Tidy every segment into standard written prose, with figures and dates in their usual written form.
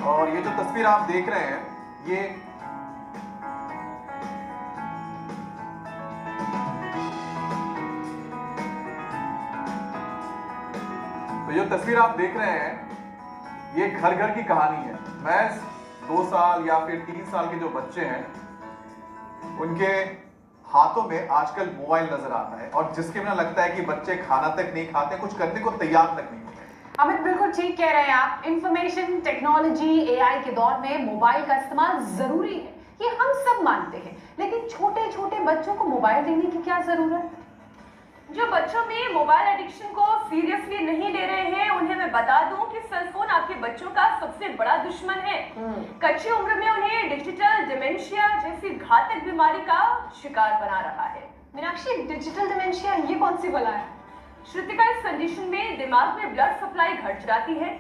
और ये जो तस्वीर आप देख रहे हैं ये तस्वीर आप देख रहे हैं ये घर घर की कहानी है। मैं 2 साल या फिर 3 साल के जो बच्चे हैं उनके हाथों में आजकल मोबाइल नजर आता है और जिसके बिना लगता है कि बच्चे खाना तक नहीं खाते, कुछ करने को तैयार तक नहीं होते। अमित बिल्कुल ठीक कह रहे हैं आप। इंफॉर्मेशन टेक्नोलॉजी एआई के दौर में मोबाइल का इस्तेमाल जरूरी है, ये हम सब मानते हैं, लेकिन छोटे छोटे बच्चों को मोबाइल देने की क्या जरूरत? जो बच्चों में मोबाइल एडिक्शन को सीरियसली नहीं ले रहे हैं उन्हें मैं बता दूं कि सेलफोन आपके बच्चों का सबसे बड़ा दुश्मन है। कच्ची उम्र में उन्हें डिजिटल डिमेंशिया जैसी घातक बीमारी का शिकार बना रहा है। मीनाक्षी, डिजिटल डिमेंशिया ये कौन सी बला है? श्रुतिका, इस कंडीशन में दिमाग में ब्लड सप्लाई घट जाती है,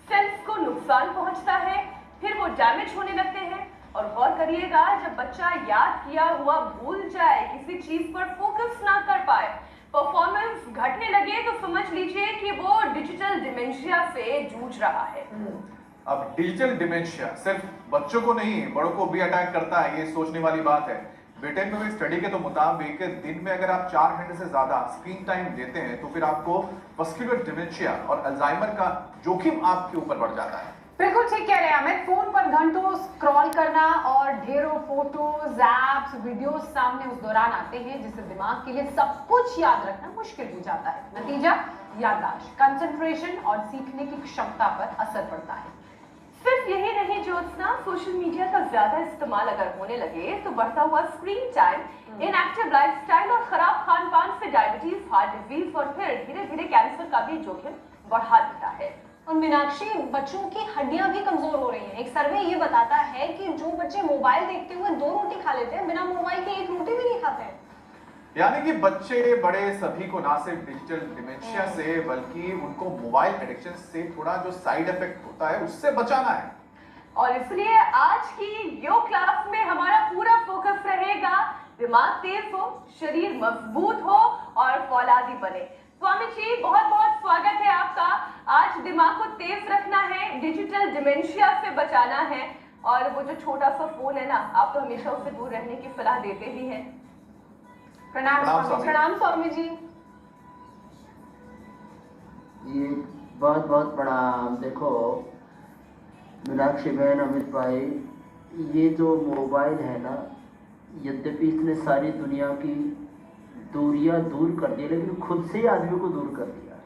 सेल्स को नुकसान पहुंचता है, फिर वो डैमेज होने लगते हैं। और गौर करिएगा, जब बच्चा याद किया हुआ भूल जाए, किसी चीज पर फोकस ना कर पाए, परफॉर्मेंस घटने लगे, तो समझ लीजिए कि वो डिजिटल डिमेंशिया से जूझ रहा है। अब डिजिटल डिमेंशिया सिर्फ बच्चों को नहीं बड़ों को भी अटैक करता है, ये सोचने वाली बात है। ब्रिटेन में हुई स्टडी के तो मुताबिक दिन में अगर आप 4 घंटे से ज्यादा स्क्रीन टाइम देते हैं तो फिर आपको मस्कुलर डिमेंशिया और अल्जाइमर का जोखिम आपके ऊपर बढ़ जाता है। बिल्कुल ठीक कह रहे हैं अमित। फोन पर घंटों स्क्रॉल करना और ढेरों फोटोज, एप्स, वीडियोस सामने उस दौरान आते हैं जिससे दिमाग के लिए सब कुछ याद रखना मुश्किल हो जाता है। नतीजा, याददाश्त, कंसंट्रेशन और सीखने की क्षमता पर असर पड़ता है। सिर्फ यही नहीं ज्योत्सना, सोशल मीडिया का ज्यादा इस्तेमाल अगर होने लगे तो बढ़ता हुआ स्क्रीन टाइम, इनएक्टिव लाइफस्टाइल और खराब खान पान से डायबिटीज, हार्ट डिजीज और फिर धीरे धीरे कैंसर का भी जोखिम बढ़ा देता है। और मीनाक्षी, बच्चों की हड्डियां भी कमजोर हो रही हैं। एक सर्वे ये बताता है कि जो बच्चे मोबाइल देखते हुए 2 रोटी खा लेते हैं, बिना मोबाइल के 1 रोटी भी नहीं खाते हैं। यानी कि बच्चे बड़े सभी को ना सिर्फ डिजिटल डिमेंशिया से बल्कि उनको मोबाइल एडिक्शन से थोड़ा जो साइड इफेक्ट होता है उससे बचाना है। और इसलिए आज की योग क्लास में हमारा पूरा फोकस रहेगा दिमाग तेज हो, शरीर मजबूत हो और फौलादी बने। स्वामी जी, बहुत बहुत स्वागत है आपका। आज दिमाग को तेज रखना है, डिजिटल डिमेंशिया से बचाना है, और वो जो छोटा सा फोन है ना, आप तो हमेशा उससे दूर रहने की सलाह देते ही हैं। प्रणाम स्वामी। प्रणाम स्वामी जी। ये बहुत बहुत प्रणाम। देखो मीनाक्षी बहन, अमित भाई, ये जो मोबाइल है ना, यद्यपि इसने सारी दुनिया की दूरियां दूर कर दी, लेकिन खुद से ही आदमी को दूर कर दिया।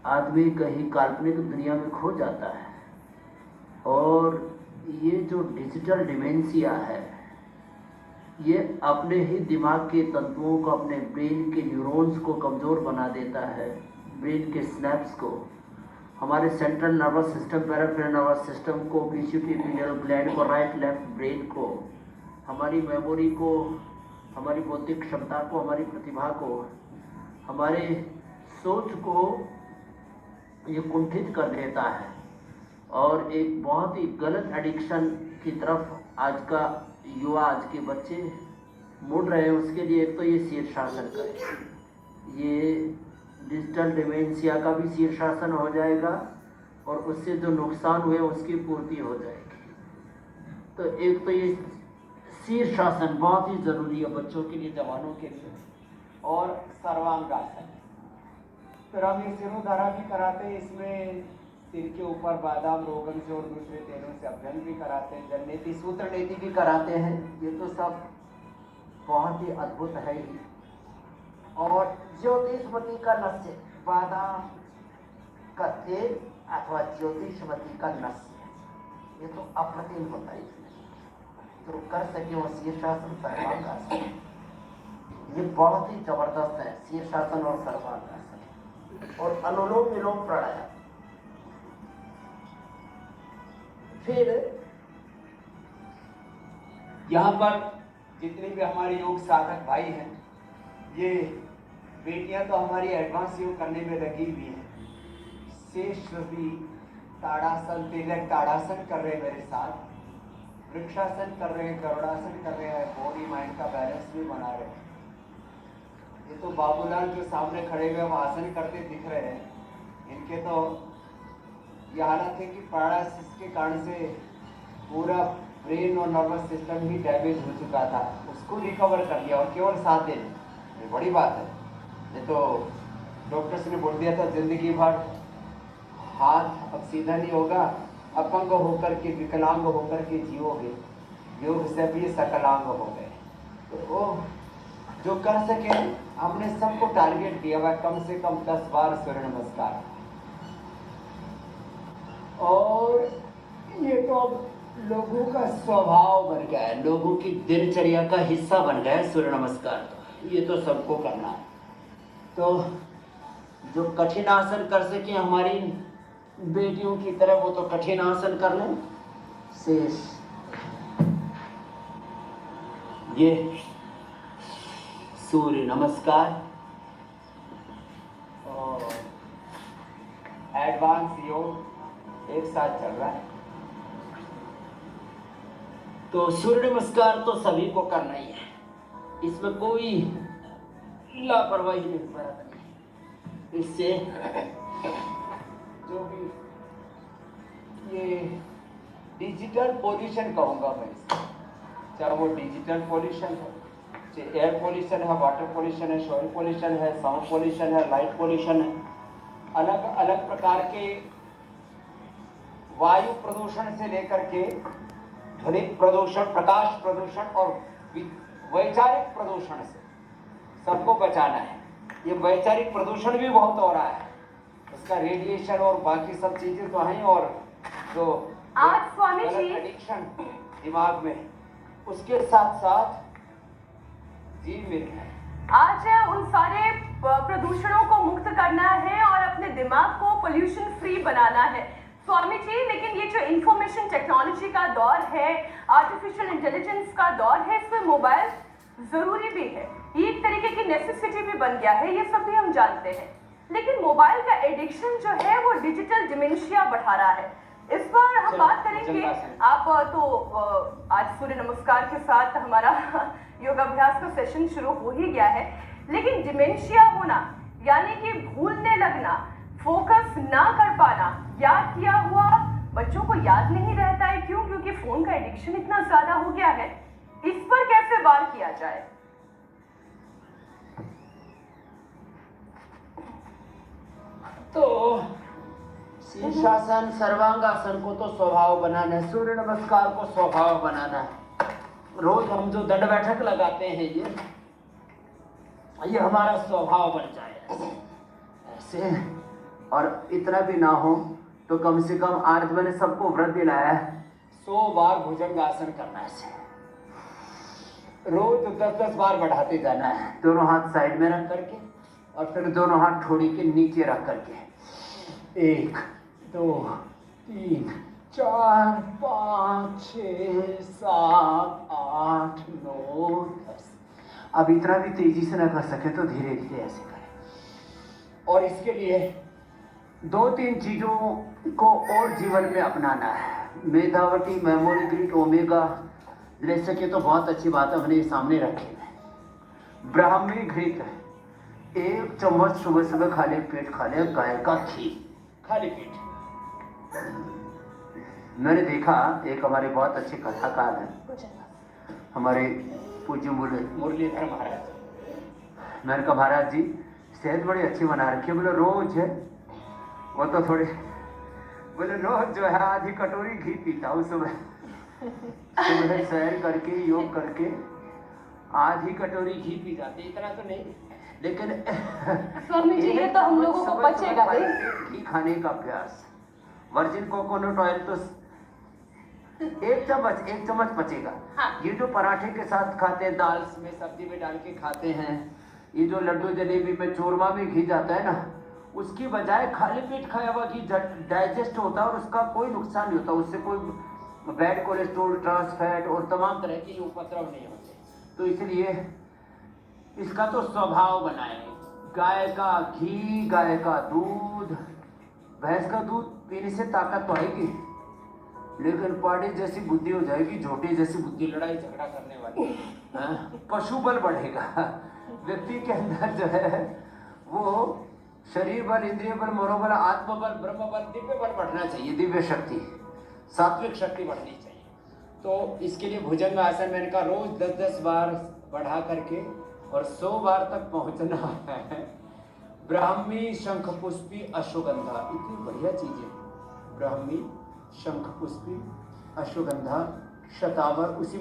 आदमी कहीं काल्पनिक दुनिया में खो जाता है। और ये जो डिजिटल डिमेंशिया है, ये अपने ही दिमाग के तंतुओं को, अपने ब्रेन के न्यूरॉन्स को कमज़ोर बना देता है, ब्रेन के स्नैप्स को, हमारे central nervous system, peripheral nervous system को, पीछूटी पिनियल ग्लैंड को, राइट लेफ्ट ब्रेन को, हमारी मेमोरी को, हमारी बौद्धिक क्षमता को, हमारी प्रतिभा को, हमारे सोच को ये कुंठित कर देता है। और एक बहुत ही गलत एडिक्शन की तरफ आज का युवा, आज के बच्चे मुड़ रहे हैं। उसके लिए एक तो ये शीर्षासन करें, ये डिजिटल डिमेंशिया का भी शीर्षासन हो जाएगा और उससे जो नुकसान हुए उसकी पूर्ति हो जाएगी। तो एक तो ये शीर्षासन बहुत ही ज़रूरी है बच्चों के लिए, जवानों के लिए। और सर्वांगासन, फिर हम ये सिरोधारा भी कराते हैं, इसमें सिर के ऊपर बादाम, रोगन से और दूसरे तेलों से अभ्यंग भी कराते हैं, जननेति, सूत्र नेति भी कराते हैं। ये तो सब बहुत ही अद्भुत है ही। और ज्योतिषमती का नस्य, बादाम का तेल अथवा ज्योतिषमती का नस्य, ये तो अप्रतिम होता है। इसमें तो कर सके वो शीर्षासन, सर्वांगासन, ये बहुत ही जबरदस्त है। शीर्षासन और सर्वांगासन और अनुलोम विलोम प्राणायाम। फिर यहाँ पर जितने भी हमारे योग साधक भाई हैं, ये बेटियां तो हमारी एडवांस योग करने में लगी हुई हैं। शेष भी ताड़ासन, तिलक ताड़ासन कर रहे हैं मेरे साथ, वृक्षासन कर रहे हैं, गरुड़ासन कर रहे हैं, बॉडी माइंड का बैलेंस भी बना रहे हैं। ये तो बाबूलाल जो सामने खड़े हुए वो आसन करते दिख रहे हैं, इनके तो ये हालत है कि पैरालिसिस के कारण से पूरा ब्रेन और नर्वस सिस्टम ही डैमेज हो चुका था, उसको रिकवर कर लिया और केवल 7 दिन। ये बड़ी बात है। ये तो डॉक्टर्स ने बोल दिया था जिंदगी भर हाथ अब सीधा नहीं होगा, अपंग होकर के विकलांग होकर के जियोगे। योग से भी सकलांग हो गए। तो वो जो कर सके हमने सबको टारगेट दिया हुआ कम से कम 10 बार सूर्य नमस्कार। और ये तो अब लोगों का स्वभाव बन गया है, लोगों की दिनचर्या का हिस्सा बन गया है सूर्य नमस्कार। तो ये तो सबको करना है। तो जो कठिन आसन कर सके हमारी बेटियों की तरह वो तो कठिन आसन कर लें। शेष ये सूर्य नमस्कार और एडवांस योग एक साथ चल रहा है। तो सूर्य नमस्कार तो सभी को करना ही है, इसमें कोई लापरवाही नहीं बरतनी। इससे जो भी ये डिजिटल पोल्यूशन कहूँगा मैं इसको, चाहे वो डिजिटल पोल्यूशन है, चाहे एयर पोल्यूशन है, वाटर पोल्यूशन है, सॉइल पोल्यूशन है, साउंड पोल्यूशन है, लाइट पोल्यूशन है, अलग अलग प्रकार के वायु प्रदूषण से लेकर के ध्वनि प्रदूषण, प्रकाश प्रदूषण और वैचारिक प्रदूषण से सबको बचाना है। ये वैचारिक प्रदूषण भी बहुत हो रहा है, उसका रेडिएशन और बाकी सब चीजें तो हैं। और जो आज स्वामी जी एडिक्शन दिमाग में, उसके साथ साथ जी मिल है। आज उन सारे प्रदूषणों को मुक्त करना है और अपने दिमाग को पोल्यूशन फ्री बनाना है स्वामी जी। लेकिन ये जो इंफॉर्मेशन टेक्नोलॉजी का दौर है, आर्टिफिशियल इंटेलिजेंस का दौर है, इसमें मोबाइल जरूरी भी है, ये एक तरीके की नेसेसिटी भी बन गया है, ये सब भी हम जानते हैं। लेकिन मोबाइल का एडिक्शन जो है वो डिजिटल डिमेंशिया बढ़ा रहा है। इस पर हम बात करेंगे। आप तो आज सूर्य नमस्कार के साथ हमारा योगाभ्यास का सेशन शुरू हो ही गया है, लेकिन डिमेंशिया होना यानी कि भूलने लगना, फोकस ना कर पाना, याद किया हुआ बच्चों को याद नहीं रहता है। क्यों? क्योंकि फोन का एडिक्शन इतना ज्यादा हो गया है। इस पर कैसे वार किया जाए? तो शीर्षासन सर्वांगासन को तो स्वभाव बनाना है, सूर्य नमस्कार को स्वभाव बनाना है। रोज हम जो दंड बैठक लगाते हैं ये हमारा स्वभाव बन जाए ऐसे। और इतना भी ना हो तो कम से कम आज मैंने सबको व्रत दिलाया है 100 बार भुजंगासन करना है ऐसे। रोज 10-10 बार बढ़ाते जाना है, दोनों हाथ साइड में रख करके और फिर दोनों हाथ ठोड़ी के नीचे रख करके 1 2 3 4 5 6 7 8 9 10। अब इतना भी तेजी से ना कर सके तो धीरे धीरे ऐसे करें। और इसके लिए 2-3 चीजों को और जीवन में अपनाना है। मेधावटी, मेमोरी ग्रिड, ओमेगा ले सके तो बहुत अच्छी बात है, हमने सामने रखे हैं। ब्राह्मी घृत 1 चम्मच सुबह सुबह खाली पेट खा ले, गाय का घी खाली पेट। मैंने देखा एक हमारे बहुत अच्छे कथाकार हैं, हमारे पूज्य मुरलीधर महाराज। मैंने कहा महाराज जी सेहत बड़ी अच्छी बना रखी है। बोले रोज है, वो तो थोड़े बोले रोज जो है आधी कटोरी घी पीता हूँ सुबह सुबह सैर करके योग करके आधी कटोरी घी पी जाते, इतना तो नहीं लेकिन स्वामी जी ये तो हम लोगों को बचेगा नहीं। घी खाने का अभ्यास, वर्जिन कोकोनट ऑयल तो 1 चम्मच पचेगा। हाँ। ये जो पराठे के साथ खाते हैं, दाल में सब्जी में डाल के खाते हैं, ये जो लड्डू जलेबी में चूरमा में घी जाता है ना, उसकी बजाय खाली पेट खाया हुआ घी डाइजेस्ट होता है और उसका कोई नुकसान नहीं होता, उससे कोई बैड कोलेस्ट्रॉल, ट्रांस फैट और तमाम तरह के उपद्रव नहीं होते। तो इसलिए इसका तो स्वभाव बनाए। गाय का घी, गाय का दूध, भैंस का दूध पीने से ताकत तो आएगी, लेकिन पाड़े जैसी बुद्धि हो जाएगी, झोटे जैसी बुद्धि, लड़ाई झगड़ा करने वाली। पशु बल बढ़ेगा, व्यक्ति के अंदर जो है वो शरीर बल, इंद्रिय बल, मनोबल, आत्मबल, ब्रह्म बल, दिव्य बल बढ़ना चाहिए, दिव्य शक्ति, सात्विक शक्ति बढ़नी चाहिए। तो इसके लिए भुजंग आसन मैंने कहा रोज 10-10 बार बढ़ा करके और 100 बार तक पहुंचना है। ब्राह्मी, शंख पुष्पी, अश्वगंधा, इतनी बढ़िया चीज है। ब्राह्मी, शंख पुष्पी, अश्वगंधा, शतावर, उसी